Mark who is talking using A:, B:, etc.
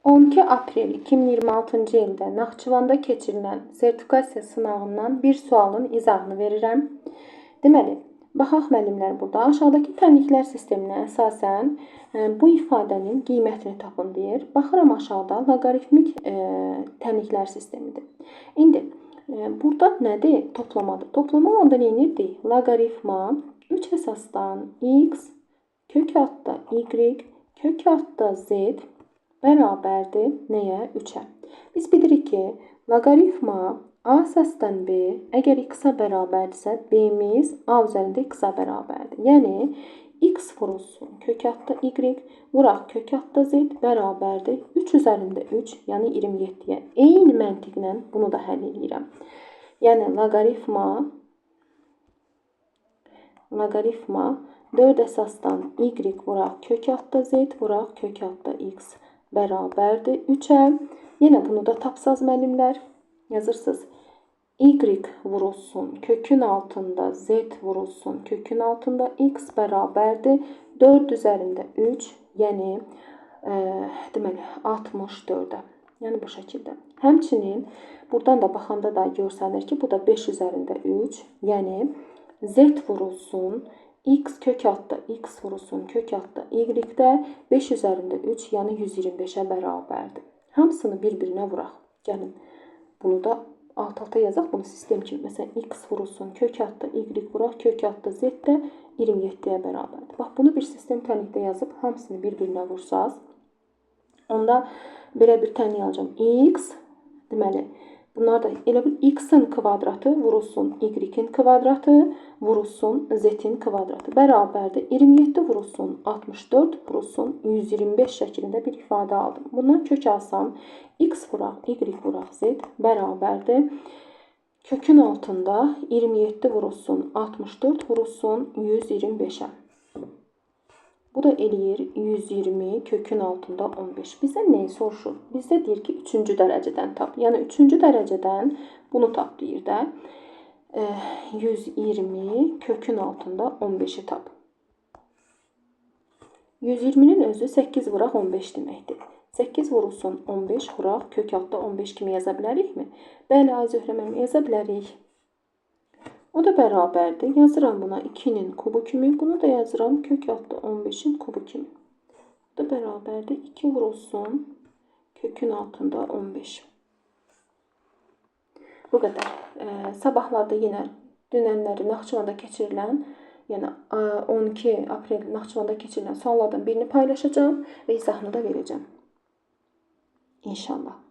A: 12 aprel 2026-cı ildə Naxçıvanda keçirilən sertifikasiya sınağından bir sualın izahını verirəm. Deməli, baxaq müəllimlər burada. Aşağıdakı tənliklər sisteminə əsasən bu ifadənin qiymətini tapın deyir. Baxıram aşağıda loqaritmik tənliklər sistemidir. İndi burada nədir? Toplamadır. Toplama olanda nə edirdik? Loqaritma 3 əsasdan x kök altda y kök altda z bərabərdir nəyə? 3-ə. Biz bilirik ki, loqaritma a əsasdan b əgər x-a bərabərdirsə, b-miz a üzərində x-a bərabərdir. Yəni, x vurulsun kök altda y vuraq kök altda z bərabərdir 3 üzərində 3, yəni 27-yə. Eyni məntiqlə bunu da həll edirəm. Yəni, loqaritma 4 əsasdan y vuraq kök altda z vuraq kök altda x bərabərdir 3-ə. Yenə bunu da tapsaz müəllimlər yazırsınız. Y vurulsun kökün altında z vurulsun kökün altında x bərabərdir 4 üzərində 3, yəni deməli 64-ə. Yəni bu şəkildə. Həmçinin buradan da baxanda da görsənir ki, bu da 5 üzərində 3, yəni z vurulsun x kök altda x vurulsun kök altda y-də 5 üzərində 3, yəni 125-ə bərabərdir. Hamısını bir-birinə vuraq. Gəlin, bunu da alt-alta yazaq, bunu sistem kimi. Məsələn, x vurulsun kök altda y vuraq kök altda z də 27-yə bərabərdir. Bax, bunu bir sistem tənlikdə yazıb, hamısını bir-birinə vursaz, onda belə bir tənlik alacağım. X, deməli, bunlar da elə bir x-in kvadratı vurulsun y-in kvadratı vurulsun z-in kvadratı bərabərdir. 27 vurulsun 64 vurulsun 125 şəklində bir ifadə aldım. Bundan kök alsam x vuraq y vuraq z bərabərdir. Kökün altında 27 vurulsun 64 vurulsun 125-ə. Bu da eləyir 120 kökün altında 15. Bizdən nəyi soruşur? Bizdə deyir ki, 3-cü dərəcədən tap. Yəni 3-cü dərəcədən bunu tap deyir də. 120 kökün altında 15-i tap. 120-nin özü 8 vuraq 15 deməkdir. 8 vurulsun 15 vuraq kök altda 15 kimi yaza bilərikmi? Bəli, ay Zöhrə müəllim, yaza bilərik. O da bərabərdir. Yazıram buna 2-nin kubu kimi. Bunu da yazıram kök altda 15-in kubu kimi. Bu da bərabərdir. 2 vurulsun kökün altında 15. Bu qədər. Sabahlarda yenə dünənləri Naxçıvanda keçirilən, yəni 12 aprel Naxçıvanda keçirilən suallardan birini paylaşacağım və izahını da verəcəm. İnşallah.